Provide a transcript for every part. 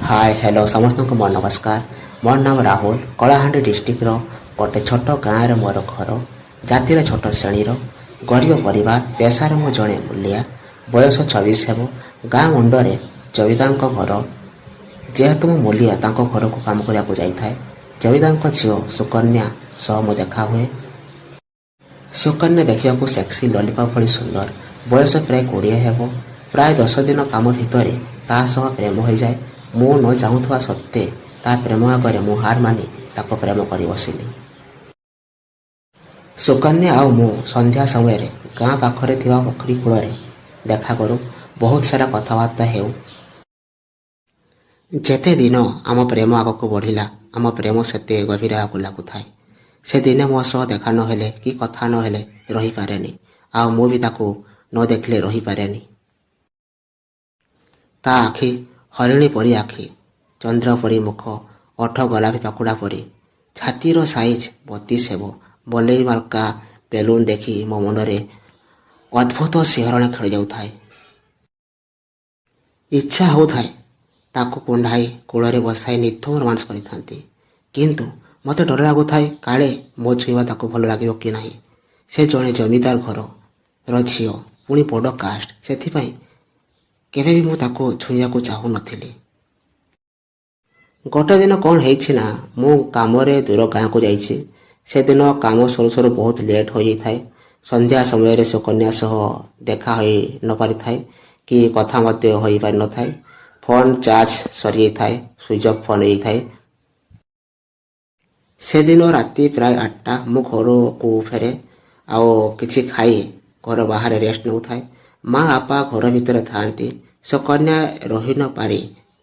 Hi hello समस्त को मोर नमस्कार। मोर नाम राहुल। कलाहांडी डिस्ट्रिक्टर गोटे छोट गाँव मोर घर। जातिर छोट श्रेणीर गरीब परिवार। पेशार मु जड़े मूलिया। बयस 26 हेब। गाँ मुंडे जमीदार घर। जेहेतु मु मूलिया घर को काम करने जाए जमीदार झील सुकन्या सह मु देखा हुए। सुकन्या देखा सेक्सी ललिका भली सुंदर। बयस प्राय 20 हेब। प्राय 10 दिन काम भितर तासह प्रेम हो जाए। मु न चाहूवा सत्वे ता प्रेम आगे मु हार मानि ताको प्रेम कर बसिली। सुकन्या आ मु संध्या समय गाँ पाखरे थिबा पोखरी कूल देखा करूँ। बहुत सारा कथबार्ता हेउ। जेते दिन आम प्रेम आगक बढ़िला आम प्रेम सेते गभीर आगक लगुए। से दिने मो सह देखा नहेले कि कथा नहेले रही पारेनी। आ मु भी ताको न देखले रही पारेनी। ता आखि हरिणी परी आखि, चंद्र परी मुख, ओठ गोलापी पाकुड़ा परी, छातीर साइज 32 हेब। बलई मालका बेलून देखी मो मनरे अद्भुत शिहरण खेली जाउथाए। इच्छा होउथाए ताको कुंडाई कूଳରେ बसाई निथम रोमांस କରିଥାନ୍ତି। କିନ୍ତୁ ମୋତେ ଡର ଲାଗୁଥାଏ କାଳେ ମୋ ଛୁଇଁବା ତାକୁ ଭଲ ଲାଗିବ କି ନାହିଁ। ସେ ଜଣେ ଜମିଦାର ଘରର ଝିଅ, ପୁଣି ବଡ଼ କାଷ୍ଟ। ସେଥିପାଇଁ କେବେ ବି ମୁଁ ତାକୁ ଛୁଇଁବାକୁ ଚାହୁଁନଥିଲି। ଗୋଟେ ଦିନ କ'ଣ ହେଇଛି ନା, ମୁଁ କାମରେ ଦୂର ଗାଁକୁ ଯାଇଛି। ସେଦିନ କାମ ସରୁ ସରୁ ବହୁତ ଲେଟ୍ ହୋଇଯାଇଥାଏ। ସନ୍ଧ୍ୟା ସମୟରେ ସୁକନ୍ୟା ସହ ଦେଖା ହୋଇ ନ ପାରିଥାଏ କି କଥା ମଧ୍ୟ ହୋଇପାରିନଥାଏ। ଫୋନ୍ ଚାର୍ଜ ସରିଯାଇଥାଏ, ସୁଇଚ୍ ଅଫ୍ ଫୋନ୍ ହେଇଥାଏ। ସେଦିନ ରାତି ପ୍ରାୟ 8ଟା। ମୁଁ ଘରକୁ ଫେରେ ଆଉ କିଛି ଖାଇ ଘର ବାହାରେ ରେଷ୍ଟ ନେଉଥାଏ। ମା ବାପା ଘର ଭିତରେ ଥାଆନ୍ତି। ସୁକନ୍ୟା ରହି ନ ପାରି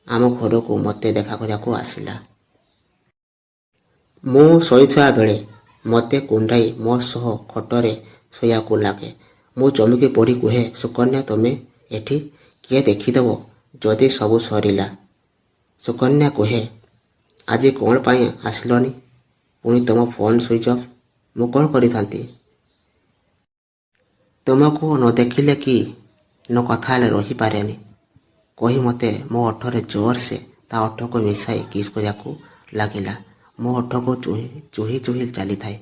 ଆମ ଘରକୁ ମୋତେ ଦେଖା କରିବାକୁ ଆସିଲା। ମୁଁ ଶୋଇଥିବା ବେଳେ ମୋତେ କୁଣ୍ଡାଇ ମୋ ସହ ଖଟରେ ଶୋଇବାକୁ ଲାଗେ। ମୁଁ ଚମକି ପଡ଼ି କୁହେ, ସୁକନ୍ୟା ତୁମେ ଏଠି? କିଏ ଦେଖିଦେବ ଯଦି ସବୁ ସରିଲା। ସୁକନ୍ୟା କୁହେ, ଆଜି କ'ଣ ପାଇଁ ଆସିଲନି? ପୁଣି ତୁମ ଫୋନ୍ ସୁଇଚ୍ ଅଫ୍। ମୁଁ କ'ଣ କରିଥାନ୍ତି? ତୁମକୁ ନ ଦେଖିଲେ କି ନ କଥା ହେଲେ ରହିପାରେନି କହି ମୋତେ ମୋ ଓଠରେ ଜୋରସେ ତା ଓଠକୁ ମିଶାଇ କିସ୍ କରିବାକୁ ଲାଗିଲା। ମୋ ଓଠକୁ ଚୁହି ଚୁହି ଚାଲିଥାଏ।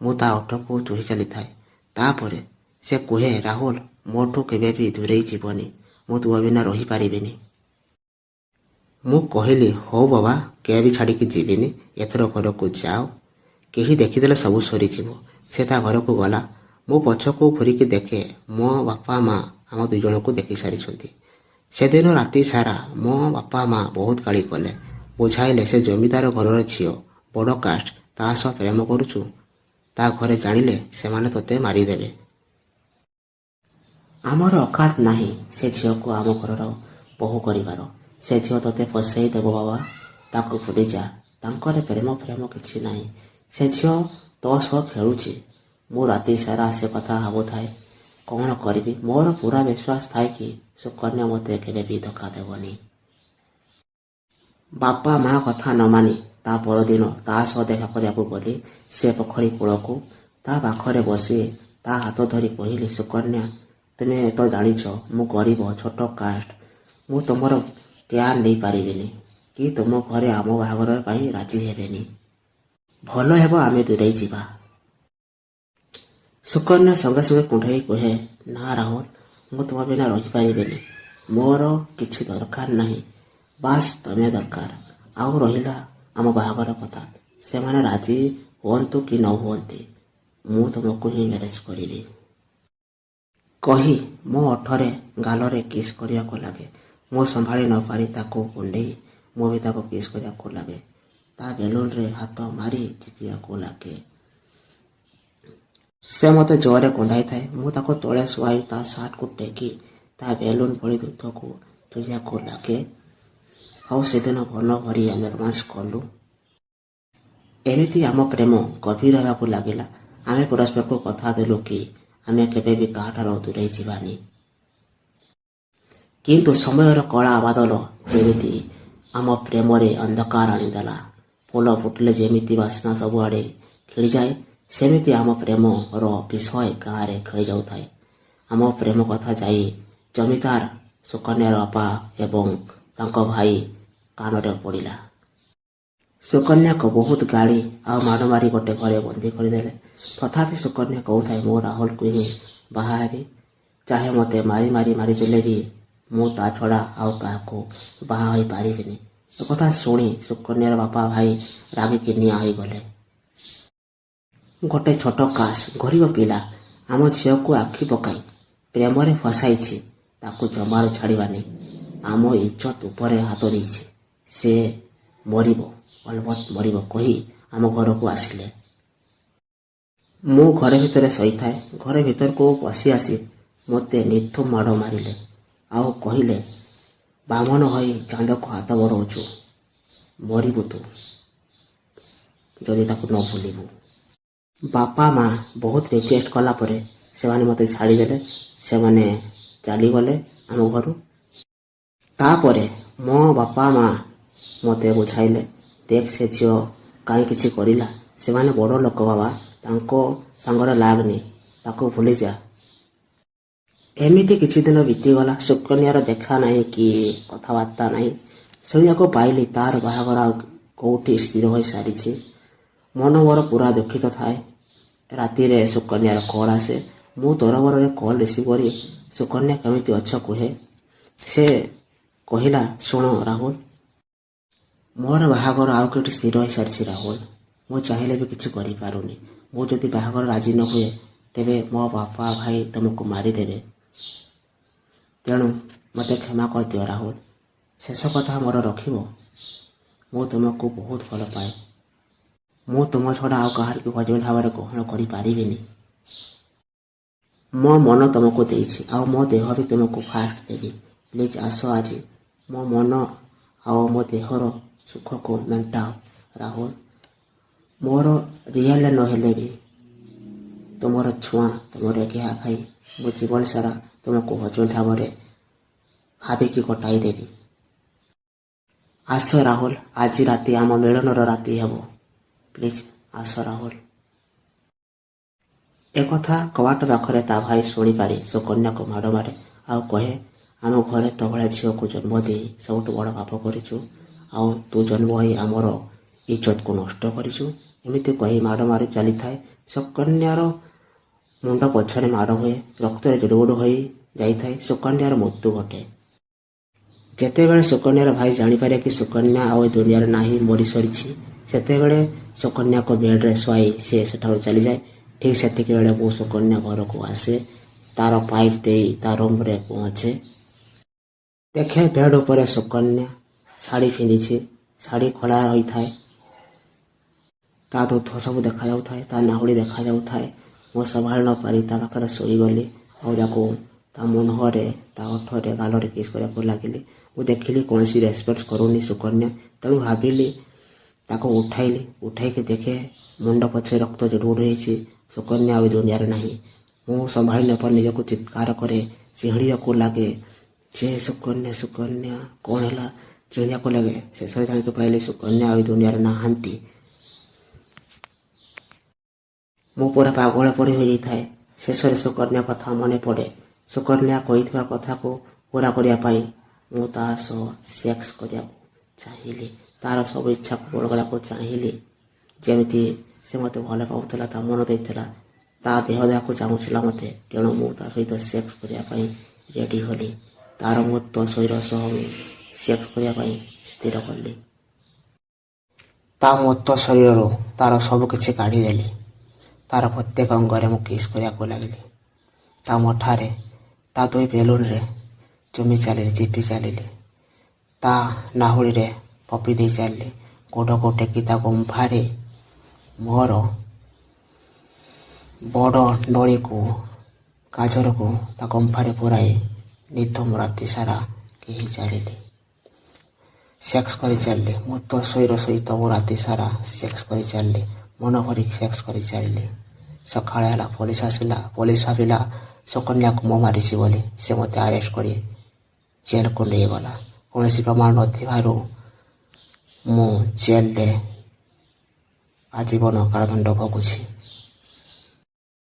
ମୁଁ ତା ଓଠକୁ ଚୁହି ଚାଲିଥାଏ। ତାପରେ ସେ କୁହେ, ରାହୁଲ ମୋଠୁ କେବେ ବି ଦୂରେଇ ଯିବନି। ମୁଁ ତୁମ ବିନା ରହିପାରିବିନି। ମୁଁ କହିଲି, ହଉ ବାବା, କେବେ ବି ଛାଡ଼ିକି ଯିବିନି। ଏଥର ଘରକୁ ଯାଅ, କେହି ଦେଖିଦେଲେ ସବୁ ସରିଯିବ। ସେ ତା ଘରକୁ ଗଲା। ମୁଁ ପଛକୁ ଘୁରିକି ଦେଖେ ମୋ ବାପା ମା ଆମ ଦୁଇ ଜଣଙ୍କୁ ଦେଖି ସାରିଛନ୍ତି। ସେଦିନ ରାତି ସାରା ମୋ ବାପା ମା ବହୁତ ଗାଳି କଲେ। ବୁଝାଇଲେ ସେ ଜମିଦାର ଘରର ଝିଅ, ବଡ଼ କାଷ୍ଟ, ତା ସହ ପ୍ରେମ କରୁଛୁ। ତା ଘରେ ଜାଣିଲେ ସେମାନେ ତୋତେ ମାରିଦେବେ। ଆମର ଅକାତ ନାହିଁ ସେ ଝିଅକୁ ଆମ ଘରର ବୋହୂ କରିବାର। ସେ ଝିଅ ତୋତେ ଫସେଇ ଦେବ ବାବା। ତାକୁ ଭୁଲିଯା। ତାଙ୍କର ପ୍ରେମ କିଛି ନାହିଁ। ସେ ଝିଅ ତୋ ସହ ଖେଳୁଛି। ମୁଁ ରାତି ସାରା ସେ କଥା ଭାବୁଥାଏ। କ'ଣ କରିବି? ମୋର ପୁରା ବିଶ୍ୱାସ ଥାଏ କି ସୁକନ୍ୟା ମୋତେ କେବେ ବି ଧୋକା ଦେବନି। ବାପା ମା କଥା ନ ମାନି ତା ପରଦିନ ତା ସହ ଦେଖା କରିବାକୁ ଗଲି ସେ ପୋଖରୀ କୂଳକୁ। ତା ପାଖରେ ବସି ତା ହାତ ଧରି କହିଲି, ସୁକନ୍ୟା ତୁମେ ତ ଜାଣିଛ ମୁଁ ଗରିବ, ଛୋଟ କାଷ୍ଟ। ମୁଁ ତୁମର କେୟାର ନେଇପାରିବିନି କି ତୁମ ଘରେ ଆମ ବାହାଘର ପାଇଁ ରାଜି ହେବେନି। ଭଲ ହେବ ଆମେ ଦୂରେଇ ଯିବା। ସୁକନ୍ୟା ସଙ୍ଗେ ସଙ୍ଗେ କୁଣ୍ଢାଇ କୁହେ, ନା ରାହୁଲ, ମୁଁ ତୁମ ବିନା ରହିପାରିବିନି। ମୋର କିଛି ଦରକାର ନାହିଁ, ବାସ୍ ତମେ ଦରକାର। ଆଉ ରହିଲା ଆମ ବାହାଘର କଥା, ସେମାନେ ରାଜି ହୁଅନ୍ତୁ କି ନ ହୁଅନ୍ତି, ମୁଁ ତୁମକୁ ହିଁ ମ୍ୟାରେଜ କରିବି। କହି ମୋ ଓଠରେ ଗାଲରେ କିସ୍ କରିବାକୁ ଲାଗେ। ମୁଁ ସମ୍ଭାଳି ନ ପାରି ତାକୁ କୁଣ୍ଡେଇ ମୁଁ ବି ତାକୁ କିସ୍ କରିବାକୁ ଲାଗେ। ତା ବେଲୁନରେ ହାତ ମାରି ଚିପିବାକୁ ଲାଗେ। ସେ ମୋତେ ଜୋରରେ କୁଣ୍ଡାଇଥାଏ। ମୁଁ ତାକୁ ତଳେ ଶୁଆଇ ତା ସାର୍ଟକୁ ଟେକି ତା ବେଲୁନ ଭଳି ଦୁଧକୁ ଚୁହିବାକୁ ଲାଗେ। ଆଉ ସେଦିନ ଭଲ ଭରି ଆମେ ରୋମାନ୍ସ କଲୁ। ଏମିତି ଆମ ପ୍ରେମ ଗଭୀର ହେବାକୁ ଲାଗିଲା। ଆମେ ପରସ୍ପରକୁ କଥା ଦେଲୁ କି ଆମେ କେବେ ବି କାହାଠାରୁ ଦୂରେଇ ଯିବାନି। କିନ୍ତୁ ସମୟର କଳା ବାଦଲ ଯେମିତି ଆମ ପ୍ରେମରେ ଅନ୍ଧକାର ଆଣିଦେଲା। ଫୁଲ ଫୁଟିଲେ ଯେମିତି ବାସ୍ନା ସବୁଆଡ଼େ ଖେଳିଯାଏ, ସେମିତି ଆମ ପ୍ରେମର ବିଷୟ ଗାଁରେ ଖେଳି ଯାଉଥାଏ। ଆମ ପ୍ରେମ କଥା ଯାଇ ଜମିଦାର ସୁକନ୍ୟାର ବାପା ଏବଂ ତାଙ୍କ ଭାଇ କାନରେ ପଡ଼ିଲା। ସୁକନ୍ୟାକୁ ବହୁତ ଗାଳି ଆଉ ମାଡ଼ ମାରି ଗୋଟେ ଘରେ ବନ୍ଦୀ କରିଦେଲେ। ତଥାପି ସୁକନ୍ୟା କହୁଥାଏ, ମୁଁ ରାହୁଲକୁ ହିଁ ବାହା ହେବି। ଚାହେ ମୋତେ ମାରି ମାରି ମାରିଦେଲେ ବି ମୁଁ ତା ଛଡ଼ା ଆଉ କାହାକୁ ବାହା ହୋଇପାରିବିନି। ଏକଥା ଶୁଣି ସୁକନ୍ୟାର ବାପା ଭାଇ ରାଗିକି ନିଆଁ ହୋଇଗଲେ। ଗୋଟେ ଛୋଟ କାସ୍ ଗରିବ ପିଲା ଆମ ଝିଅକୁ ଆଖି ପକାଇ ପ୍ରେମରେ ଫସାଇଛି, ତାକୁ ଜମାରୁ ଛାଡ଼ିବାନି। ଆମ ଇଜ୍ଜତ ଉପରେ ହାତ ଦେଇଛି। ସେ ମରିବ, ଅଲବତ ମରିବ କହି ଆମ ଘରକୁ ଆସିଲେ। ମୁଁ ଘର ଭିତରେ ଶୋଇଥାଏ। ଘର ଭିତରକୁ ପଶି ଆସି ମୋତେ ନିଥୁମ ମାଡ଼ ମାରିଲେ ଆଉ କହିଲେ, ବାମନ ହୋଇ ଚାନ୍ଦକୁ ହାତ ବଢ଼ଉଛୁ, ମରିବୁ ତୁ ଯଦି ତାକୁ ନ ଭୁଲିବୁ। ବାପା ମା ବହୁତ ରିକ୍ୱେଷ୍ଟ କଲା ପରେ ସେମାନେ ମୋତେ ଛାଡ଼ିଦେଲେ। ସେମାନେ ଚାଲିଗଲେ ଆମ ଘରୁ। ତାପରେ ମୋ ବାପା ମା ମୋତେ ବୁଝାଇଲେ, ଦେଖ ସେ ଝିଅ କାହିଁ କିଛି କରିଲା, ସେମାନେ ବଡ଼ ଲୋକ ବାବା, ତାଙ୍କ ସାଙ୍ଗରେ ଲାଗନି, ତାକୁ ଭୁଲିଯା। ଏମିତି କିଛି ଦିନ ବିତିଗଲା। ସୁକନ୍ୟାର ଦେଖା ନାହିଁ କି କଥାବାର୍ତ୍ତା ନାହିଁ। ଶୁଣିବାକୁ ପାଇଲି ତାର ବାହାଘର ଆଉ କେଉଁଠି ସ୍ଥିର ହୋଇସାରିଛି। ମନ ମୋର ପୁରା ଦୁଃଖିତ ଥାଏ। ରାତିରେ ସୁକନ୍ୟାର କଲ୍ ଆସେ। ମୁଁ ତରବରରେ କଲ୍ ରିସିଭ୍ କରି ସୁକନ୍ୟା କେମିତି ଅଛ କୁହେ। ସେ କହିଲା, ଶୁଣ ରାହୁଲ, ମୋର ବାହାଘର ଆଉ କେଉଁଠି ସ୍ଥିର ହୋଇସାରିଛି ରାହୁଲ। ମୁଁ ଚାହିଁଲେ ବି କିଛି କରିପାରୁନି। ମୁଁ ଯଦି ବାହାଘର ରାଜି ନ ହୁଏ ତେବେ ମୋ ବାପା ଭାଇ ତୁମକୁ ମାରିଦେବେ। ତେଣୁ ମୋତେ କ୍ଷମା କରିଦିଅ ରାହୁଲ। ଶେଷ କଥା ମୋର ରଖିବ। ମୁଁ ତୁମକୁ ବହୁତ ଭଲ ପାଏ। ମୁଁ ତୁମ ଛଡ଼ା ଆଉ କାହାରିକୁ ହଜବେଣ୍ଡ ଭାବରେ ଗ୍ରହଣ କରିପାରିବିନି। ମୋ ମନ ତୁମକୁ ଦେଇଛି ଆଉ ମୋ ଦେହ ବି ତୁମକୁ ଫାଷ୍ଟ ଦେବି। ପ୍ଲିଜ୍ ଆସ ଆଜି ମୋ ମନ ଆଉ ମୋ ଦେହର ସୁଖକୁ ମେଣ୍ଟାଅ ରାହୁଲ। ମୋର ରିଏଲ୍ ନହେଲେ ବି ତୁମର ଛୁଆଁ, ତୁମର ଘିଆ ଖାଇ ମୁଁ ଜୀବନ ସାରା ତୁମକୁ ହଜବେଣ୍ଡ ଭାବରେ ଭାବିକି କଟାଇ ଦେବି। ଆସ ରାହୁଲ, ଆଜି ରାତି ଆମ ମିଳନର ରାତି ହେବ। ପ୍ଲିଜ୍ ଆସ ରାହୁଲ। ଏକଥା କବାଟ ପାଖରେ ତା ଭାଇ ଶୁଣିପାରି ସୁକନ୍ୟାକୁ ମାଡ଼ ମାରେ ଆଉ କହେ, ଆମ ଘରେ ତୋ ଭଳିଆ ଝିଅକୁ ଜନ୍ମ ଦେଇ ସବୁଠୁ ବଡ଼ ପାପ କରିଛୁ ଆଉ ତୁ ଜନ୍ମ ହୋଇ ଆମର ଇଜ୍ଜତକୁ ନଷ୍ଟ କରିଛୁ। ଏମିତି କହି ମାଡ଼ ମାରି ଚାଲିଥାଏ। ସୁକନ୍ୟାର ମୁଣ୍ଡ ପଛରେ ମାଡ଼ ହୁଏ। ରକ୍ତରେ ଜୁଡ଼ୁବୁଡ଼ୁ ହୋଇ ଯାଇଥାଏ। ସୁକନ୍ୟାର ମୃତ୍ୟୁ ଘଟେ। ଯେତେବେଳେ ସୁକନ୍ୟାର ଭାଇ ଜାଣିପାରେ କି ସୁକନ୍ୟା ଆଉ ଏ ଦୁନିଆରେ ନାହିଁ, ମରିସରିଛି, ସେତେବେଳେ ସୁକନ୍ୟାକୁ ବେଡ଼୍ରେ ଶୁଆଇ ସେ ସେଠାରୁ ଚାଲିଯାଏ। ଠିକ୍ ସେତିକି ବେଳେ ମୁଁ ସୁକନ୍ୟା ଘରକୁ ଆସେ। ତାର ପାଇପ୍ ଦେଇ ତା ରୁମ୍ରେ ପହଞ୍ଚେ। ଦେଖେ ବେଡ଼୍ ଉପରେ ସୁକନ୍ୟା ଶାଢ଼ୀ ପିନ୍ଧିଛି। ଶାଢ଼ୀ ଖୋଲା ହୋଇଥାଏ। ତା ଦୁଧ ସବୁ ଦେଖାଯାଉଥାଏ, ତା ନାହୁଡ଼ି ଦେଖାଯାଉଥାଏ। ମୁଁ ସମ୍ଭାଳି ନ ପାରି ତା ପାଖରେ ଶୋଇଗଲି ଆଉ ତାକୁ ତା ମୁହଁରେ, ତା ଓଠରେ, ଗାଲରେ କିସ୍ କରିବାକୁ ଲାଗିଲି। ମୁଁ ଦେଖିଲି କୌଣସି ରେସ୍ପନ୍ସ କରୁନି ସୁକନ୍ୟା। ତେଣୁ ଭାବିଲି ତାକୁ ଉଠାଇଲି। ଉଠାଇକି ଦେଖେ ମୁଣ୍ଡ ପଛରେ ରକ୍ତ ଜୁଡ଼ୁବୁଡ଼ୁ ହେଇଛି। ସୁକନ୍ୟା ଆଉ ଦୁନିଆରେ ନାହିଁ। ମୁଁ ସମ୍ଭାଳି ନ ପାରି ନିଜକୁ ଚିତ୍କାର କରେ, ଚିହ୍ନିବାକୁ ଲାଗେ ଯେ ସୁକନ୍ୟା ସୁକନ୍ୟା କ'ଣ ହେଲା, ଚିହ୍ନିବାକୁ ଲାଗେ। ଶେଷରେ ଜାଣିକି ପାଇଲି ସୁକନ୍ୟା ଆଉ ଦୁନିଆରେ ନାହାନ୍ତି। ମୁଁ ପୁରା ପାଗଳ ପରି ହୋଇଯାଇଥାଏ। ଶେଷରେ ସୁକନ୍ୟା କଥା ମନେ ପଡ଼େ। ସୁକନ୍ୟା କହିଥିବା କଥାକୁ ପୂରା କରିବା ପାଇଁ ମୁଁ ତା ସହ ସେକ୍ସ କରିବାକୁ ଚାହିଁଲି। ତାର ସବୁ ଇଚ୍ଛାକୁ ପୂରଣ କରିବାକୁ ଚାହିଁଲି। ଯେମିତି ସେ ମୋତେ ଭଲ ପାଉଥିଲା, ତା ମନ ଦେଇଥିଲା, ତା ଦେହ ଦେହକୁ ଚାହୁଁଥିଲା ମୋତେ। ତେଣୁ ମୁଁ ତା ସହିତ ସେକ୍ସ କରିବା ପାଇଁ ରେଡ଼ି ହେଲି। ତାର ମୃତ ଶରୀର ସହ ସେକ୍ସ କରିବା ପାଇଁ ସ୍ଥିର କଲି। ତା ମୃତ ଶରୀରରୁ ତାର ସବୁ କିଛି କାଢ଼ିଦେଲି। ତାର ପ୍ରତ୍ୟେକ ଅଙ୍ଗରେ ମୁଁ କିସ୍ କରିବାକୁ ଲାଗିଲି। ତା ମଠାରେ, ତା ଦୁଇ ବେଲୁନରେ ଚୁମି ଚାଲିଲି, ଚିପି ଚାଲିଲି। ତା ନାହୁଳିରେ ପପି ଦେଇ ଚାଲିଲି। ଗୋଡ଼କୁ ଟେକି ତା ଗୁମ୍ଫାରେ ମୋର ବଡ଼ ନଳୀକୁ, ଗାଜରକୁ ତା ଗୁମ୍ଫାରେ ପୁରାଇ ନିଧୁମ ରାତି ସାରା କେହି ଚାଲିଲି। ସେକ୍ସ କରି ଚାଲିଲି। ମୃତ ଶରୀର ସହିତ ମୁଁ ରାତି ସାରା ସେକ୍ସ କରି ଚାଲିଲି। ମନ ଭରି ସେକ୍ସ କରି ଚାଲିଲି। ସକାଳ ହେଲା, ପୋଲିସ ଆସିଲା। ପୋଲିସ ଭାବିଲା ସୁକନ୍ୟାକୁ ମୁଁ ମାରିଛି ବୋଲି। ସେ ମୋତେ ଆରେଷ୍ଟ କରି ଜେଲକୁ ନେଇଗଲା। କୌଣସି ପ୍ରମାଣ ନଥିବାରୁ ମୁଁ ଜେଲରେ ଆଜୀବନ କାରାଦଣ୍ଡ ଭୋଗୁଛି।